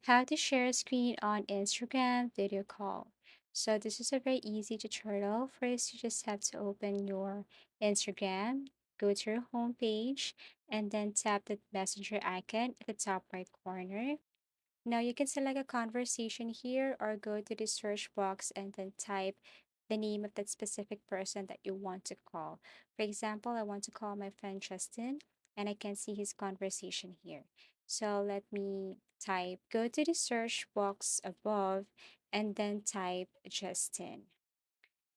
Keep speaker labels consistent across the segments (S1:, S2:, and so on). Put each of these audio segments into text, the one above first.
S1: How to share a screen on Instagram video call. So this is a very easy tutorial. First, you just have to open your Instagram, go to your home page, and then tap the messenger icon at the top right corner. Now you can select a conversation here or go to the search box and then type the name of that specific person that you want to call. For example, I want to call my friend Justin and I can see his conversation here. So let me type, go to the search box above and then type Justin.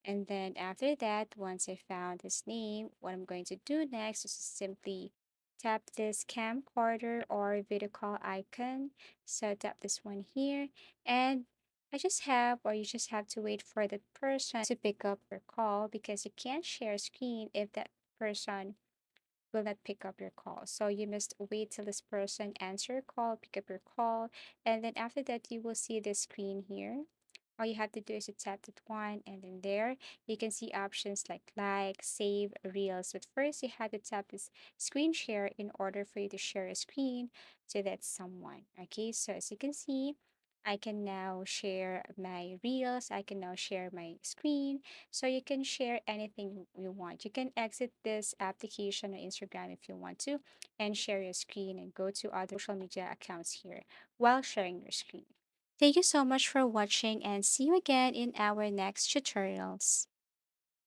S1: And then after that, once I found his name, what I'm going to do next is simply tap this camcorder or video call icon. So tap this one here. And you just have to wait for the person to pick up your call because you can't share screen if that person will not pick up your call. So you must wait till this person answer your call, pick up your call, and then after that you will see the screen here. All you have to do is to tap that one, and then there you can see options like, save, reels. But first you have to tap this screen share in order for you to share a screen to that someone. Okay, so as you can see, I can now share my reels, I can now share my screen, so you can share anything you want. You can exit this application on Instagram if you want to and share your screen and go to other social media accounts here while sharing your screen. Thank you so much for watching and see you again in our next tutorials.